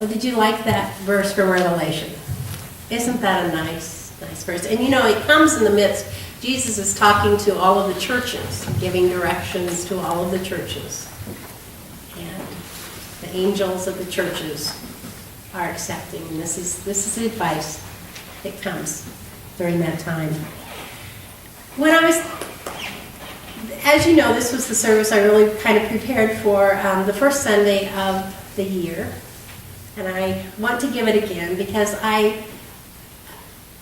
Well, did you like that verse from Revelation? Isn't that a nice verse? And you know, it comes in the midst, Jesus is talking to all of the churches, giving directions to all of the churches. And the angels of the churches are accepting. And this is the advice that comes during that time. When I was, as you know, this was the service I really kind of prepared for the first Sunday of the year. And I want to give it again because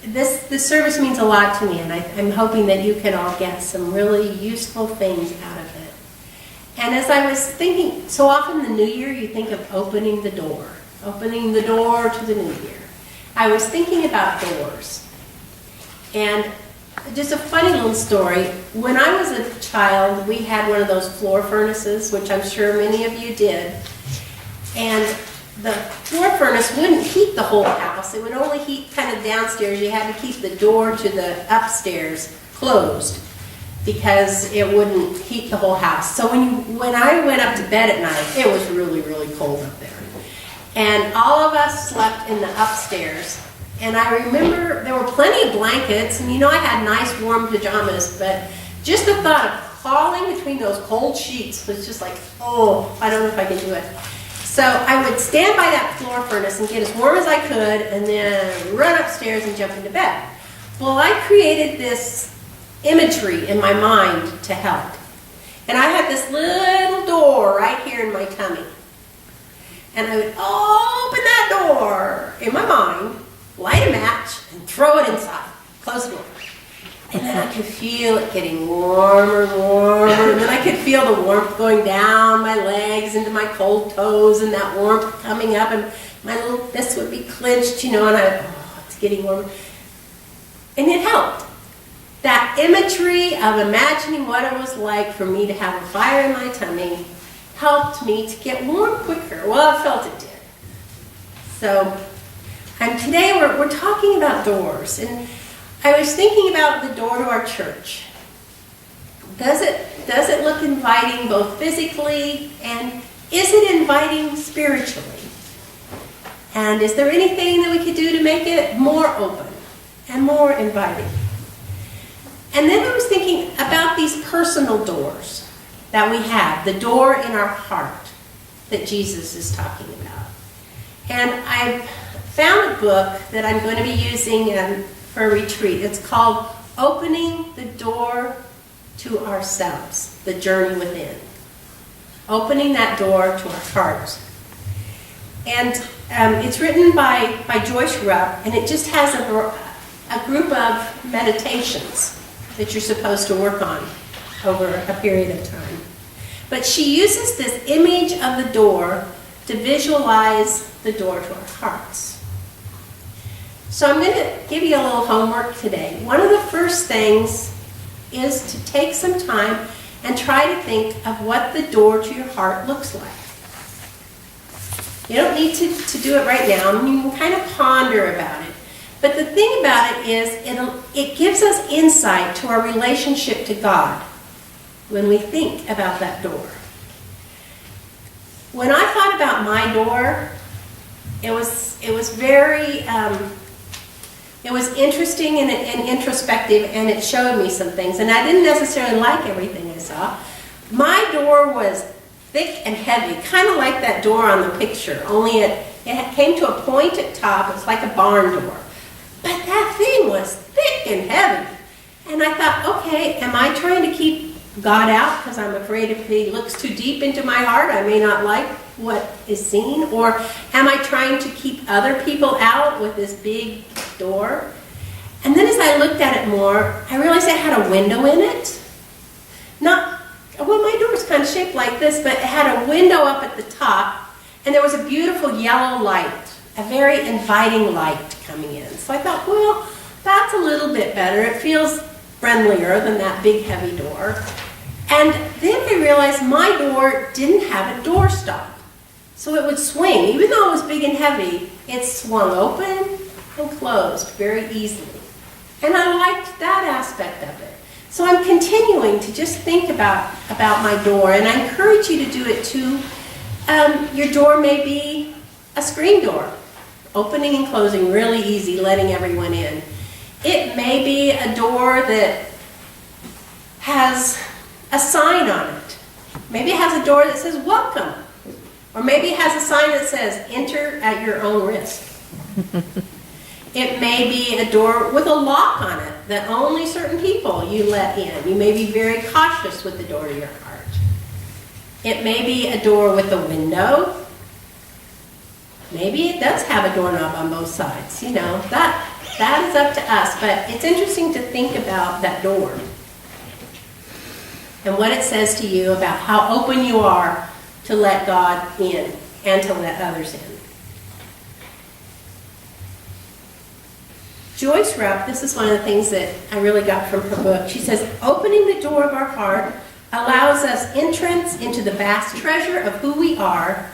this service means a lot to me, and I'm hoping that you can all get some really useful things out of it. And as I was thinking, so often the new year you think of opening the door to the new year. I was thinking about doors. And just a funny little story. When I was a child, we had one of those floor furnaces, which I'm sure many of you did. And the floor furnace wouldn't heat the whole house. It would only heat kind of downstairs. You had to keep the door to the upstairs closed because it wouldn't heat the whole house. So when I went up to bed at night, it was really, really cold up there. And all of us slept in the upstairs. And I remember there were plenty of blankets, and you know I had nice warm pajamas, but just the thought of crawling between those cold sheets was just like, oh, I don't know if I can do it. So I would stand by that floor furnace and get as warm as I could and then run upstairs and jump into bed. Well, I created this imagery in my mind to help. And I had this little door right here in my tummy. And I would open that door in my mind, light a match, and throw it inside. Close the door. And then I could feel it getting warmer and warmer. And then I could feel the warmth going down my legs into my cold toes and that warmth coming up. And my little fists would be clenched, you know, and it's getting warmer. And it helped. That imagery of imagining what it was like for me to have a fire in my tummy helped me to get warm quicker. Well, I felt it did. So, and today we're talking about doors. And I was thinking about the door to our church. Does it look inviting both physically, and is it inviting spiritually? And is there anything that we could do to make it more open and more inviting? And then I was thinking about these personal doors that we have, the door in our heart that Jesus is talking about. And I found a book that I'm going to be using for a retreat. It's called Opening the Door to Ourselves, The Journey Within. Opening that door to our hearts. And it's written by Joyce Rupp, and it just has a group of meditations that you're supposed to work on over a period of time. But she uses this image of the door to visualize the door to our hearts. So I'm going to give you a little homework today. One of the first things is to take some time and try to think of what the door to your heart looks like. You don't need to do it right now. I mean, you can kind of ponder about it. But the thing about it is it gives us insight to our relationship to God when we think about that door. When I thought about my door, it was very it was interesting and introspective, and it showed me some things. And I didn't necessarily like everything I saw. My door was thick and heavy, kind of like that door on the picture, only it came to a point at top. It's like a barn door. But that thing was thick and heavy. And I thought, okay, am I trying to keep God out because I'm afraid if he looks too deep into my heart, I may not like what is seen? Or am I trying to keep other people out with this big door? And then as I looked at it more, I realized it had a window in it. Well, my door was kind of shaped like this, but it had a window up at the top, and there was a beautiful yellow light, a very inviting light coming in. So I thought, well, that's a little bit better. It feels friendlier than that big heavy door. And then I realized my door didn't have a door stop. So it would swing. Even though it was big and heavy, it swung open and closed very easily. And I liked that aspect of it. So I'm continuing to just think about my door, and I encourage you to do it too. Your door may be a screen door, opening and closing really easy, letting everyone in. It may be a door that has a sign on it. Maybe it has a door that says welcome. Or maybe it has a sign that says enter at your own risk. It may be a door with a lock on it that only certain people you let in. You may be very cautious with the door to your heart. It may be a door with a window. Maybe it does have a doorknob on both sides. You know, that is up to us. But it's interesting to think about that door and what it says to you about how open you are to let God in and to let others in. Joyce Rupp, this is one of the things that I really got from her book. She says, opening the door of our heart allows us entrance into the vast treasure of who we are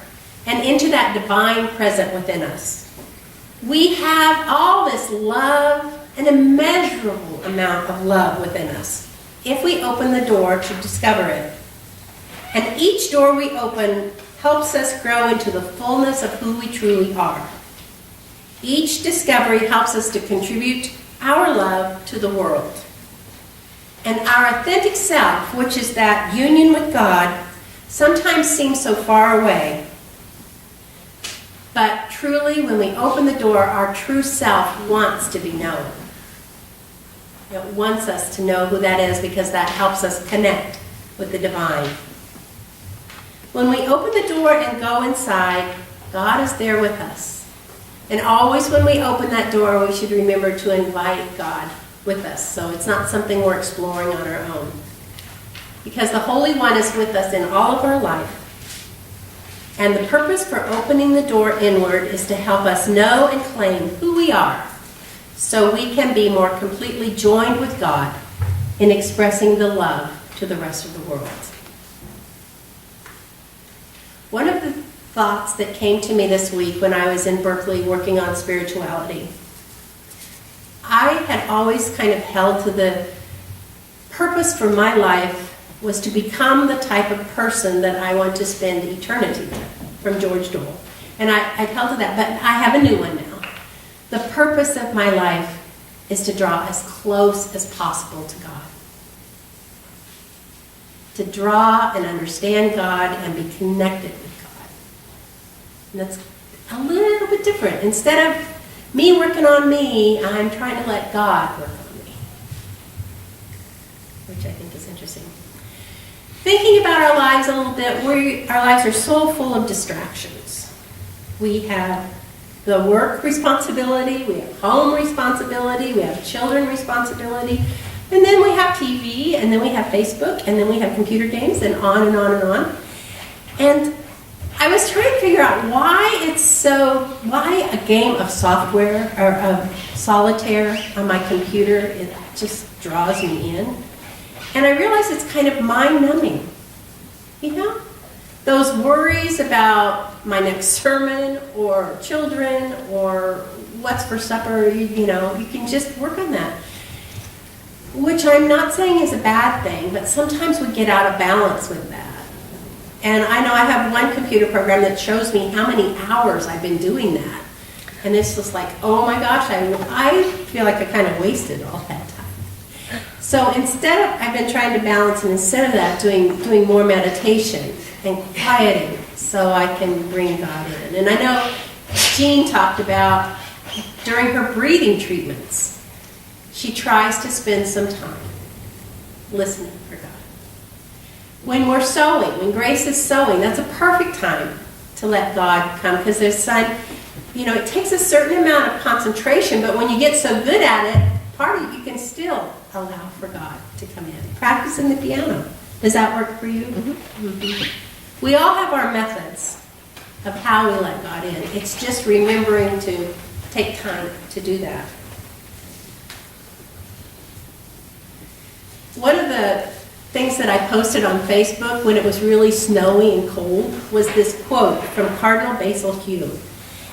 and into that divine present within us. We have all this love, an immeasurable amount of love within us, if we open the door to discover it. And each door we open helps us grow into the fullness of who we truly are. Each discovery helps us to contribute our love to the world. And our authentic self, which is that union with God, sometimes seems so far away. But truly, when we open the door, our true self wants to be known. It wants us to know who that is because that helps us connect with the divine. When we open the door and go inside, God is there with us. And always when we open that door, we should remember to invite God with us. So it's not something we're exploring on our own. Because the Holy One is with us in all of our life. And the purpose for opening the door inward is to help us know and claim who we are, so we can be more completely joined with God in expressing the love to the rest of the world. One of the thoughts that came to me this week when I was in Berkeley working on spirituality, I had always kind of held to the purpose for my life was to become the type of person that I want to spend eternity with, from George Dole. And I held to that, but I have a new one now. The purpose of my life is to draw as close as possible to God. To draw and understand God and be connected with God. And that's a little bit different. Instead of me working on me, I'm trying to let God work on me. Which I think is interesting. Thinking about our lives a little bit, our lives are so full of distractions. We have the work responsibility, we have home responsibility, we have children responsibility, and then we have TV, and then we have Facebook, and then we have computer games, and on and on and on. And I was trying to figure out why a game of software or of solitaire on my computer, it just draws me in. And I realized it's kind of mind-numbing, you know? Those worries about my next sermon or children or what's for supper, you know, you can just work on that. Which I'm not saying is a bad thing, but sometimes we get out of balance with that. And I know I have one computer program that shows me how many hours I've been doing that. And it's just like, oh my gosh, I feel like I kind of wasted all that time. So I've been trying to balance, and instead of that, doing more meditation and quieting so I can bring God in. And I know Jean talked about during her breathing treatments, she tries to spend some time listening for God. When we're sewing, when Grace is sewing, that's a perfect time to let God come, because there's it takes a certain amount of concentration, but when you get so good at it, you can still allow for God to come in. Practicing the piano. Does that work for you? Mm-hmm. Mm-hmm. We all have our methods of how we let God in. It's just remembering to take time to do that. One of the things that I posted on Facebook when it was really snowy and cold was this quote from Cardinal Basil Hume.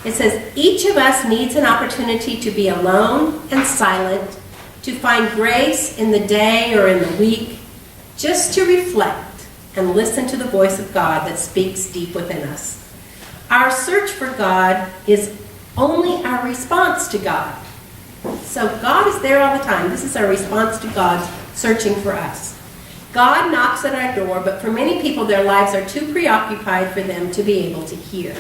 It says, "Each of us needs an opportunity to be alone and silent, to find grace in the day or in the week, just to reflect and listen to the voice of God that speaks deep within us. Our search for God is only our response to God. So God is there all the time. This is our response to God searching for us. God knocks at our door, but for many people, their lives are too preoccupied for them to be able to hear.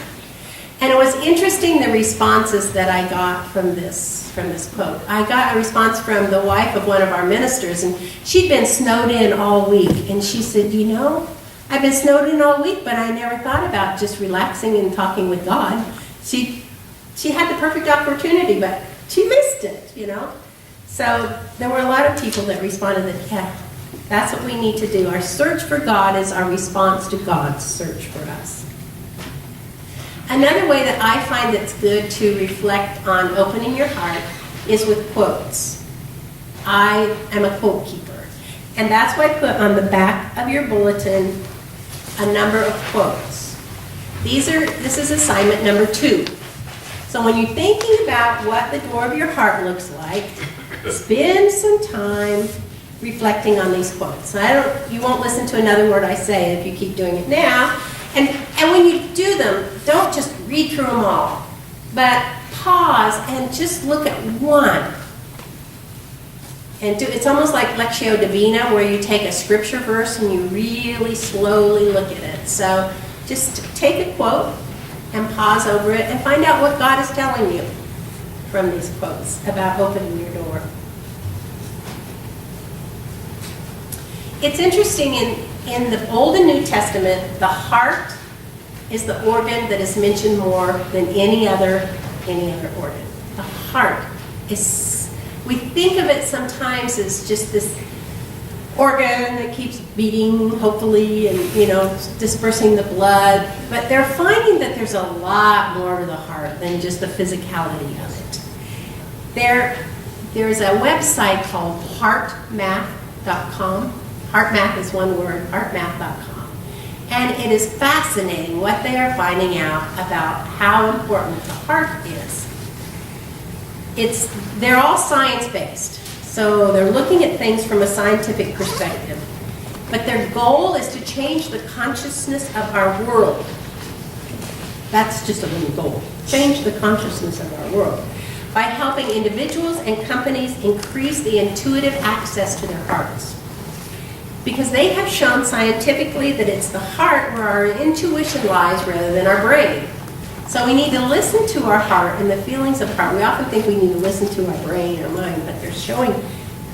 And it was interesting, the responses that I got from this quote. I got a response from the wife of one of our ministers, and she'd been snowed in all week. And she said, you know, I've been snowed in all week, but I never thought about just relaxing and talking with God. She had the perfect opportunity, but she missed it, you know. So there were a lot of people that responded that, yeah, that's what we need to do. Our search for God is our response to God's search for us. Another way that I find it's good to reflect on opening your heart is with quotes. I am a quote keeper. And that's why I put on the back of your bulletin a number of quotes. This is assignment number 2. So when you're thinking about what the door of your heart looks like, spend some time reflecting on these quotes. You won't listen to another word I say if you keep doing it now. And when you do them, don't just read through them all, but pause and just look at one. And it's almost like Lectio Divina, where you take a scripture verse and you really slowly look at it. So just take a quote and pause over it and find out what God is telling you from these quotes about opening your door. It's interesting, in the Old and New Testament, the heart is the organ that is mentioned more than any other organ. The heart is, we think of it sometimes as just this organ that keeps beating, hopefully, and, you know, dispersing the blood. But they're finding that there's a lot more to the heart than just the physicality of it. There's a website called heartmath.com. HeartMath is one word, heartmath.com. And it is fascinating what they are finding out about how important the heart is. They're all science-based, so they're looking at things from a scientific perspective. But their goal is to change the consciousness of our world. That's just a little goal. Change the consciousness of our world by helping individuals and companies increase the intuitive access to their hearts. Because they have shown scientifically that it's the heart where our intuition lies rather than our brain. So we need to listen to our heart and the feelings of heart. We often think we need to listen to our brain or mind, but they're showing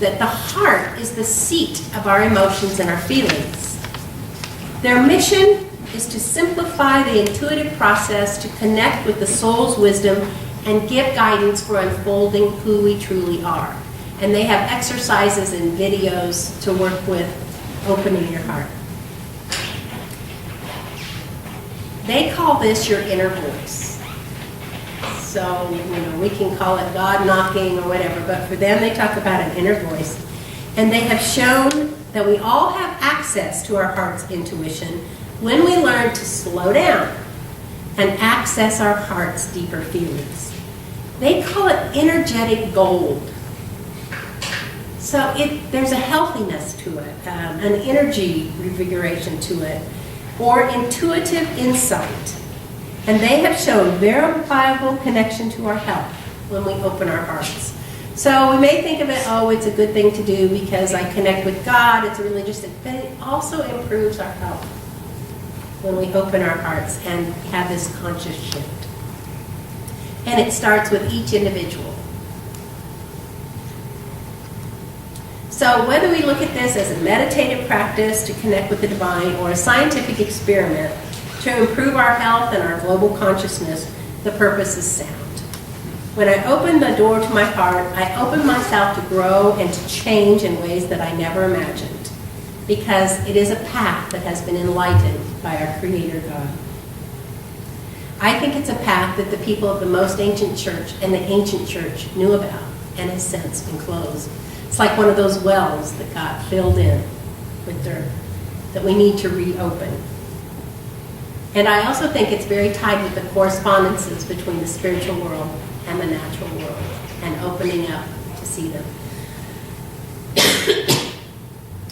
that the heart is the seat of our emotions and our feelings. Their mission is to simplify the intuitive process to connect with the soul's wisdom and give guidance for unfolding who we truly are. And they have exercises and videos to work with opening your heart. They call this your inner voice. So, we can call it God knocking or whatever, but for them they talk about an inner voice. And they have shown that we all have access to our heart's intuition when we learn to slow down and access our heart's deeper feelings. They call it energetic gold. So there's a healthiness to it, an energy revigoration to it, or intuitive insight. And they have shown verifiable connection to our health when we open our hearts. So we may think of it, it's a good thing to do because I connect with God, it's a religious thing, but it also improves our health when we open our hearts and have this conscious shift. And it starts with each individual. So whether we look at this as a meditative practice to connect with the divine or a scientific experiment to improve our health and our global consciousness, the purpose is sound. When I open the door to my heart, I open myself to grow and to change in ways that I never imagined, because it is a path that has been enlightened by our Creator God. I think it's a path that the people of the most ancient church and the ancient church knew about and has since been closed. It's like one of those wells that got filled in with dirt that we need to reopen. And I also think it's very tied with the correspondences between the spiritual world and the natural world and opening up to see them.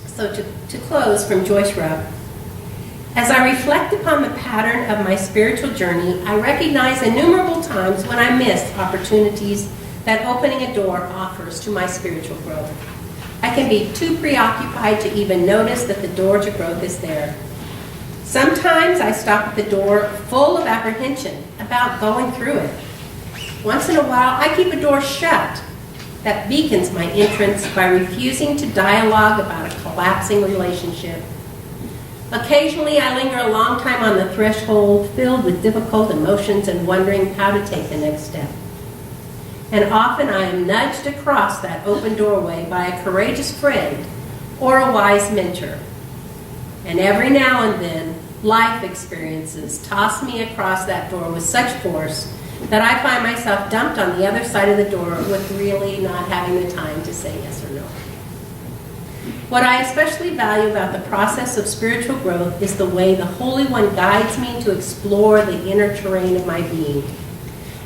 So to close, from Joyce Rupp, As I reflect upon the pattern of my spiritual journey, I recognize innumerable times when I missed opportunities that opening a door offers to my spiritual growth. I can be too preoccupied to even notice that the door to growth is there. Sometimes I stop at the door full of apprehension about going through it. Once in a while, I keep a door shut that beacons my entrance by refusing to dialogue about a collapsing relationship. Occasionally, I linger a long time on the threshold, filled with difficult emotions and wondering how to take the next step. And often I am nudged across that open doorway by a courageous friend or a wise mentor. And every now and then, life experiences toss me across that door with such force that I find myself dumped on the other side of the door with really not having the time to say yes or no. What I especially value about the process of spiritual growth is the way the Holy One guides me to explore the inner terrain of my being.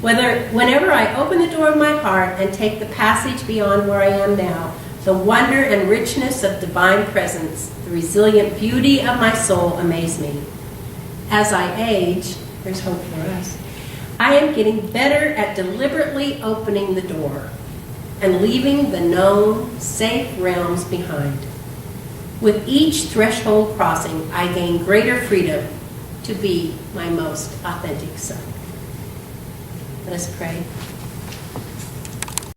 Whenever I open the door of my heart and take the passage beyond where I am now, the wonder and richness of divine presence, the resilient beauty of my soul amaze me. As I age, there's hope for us, I am getting better at deliberately opening the door and leaving the known, safe realms behind. With each threshold crossing, I gain greater freedom to be my most authentic self. Let us pray.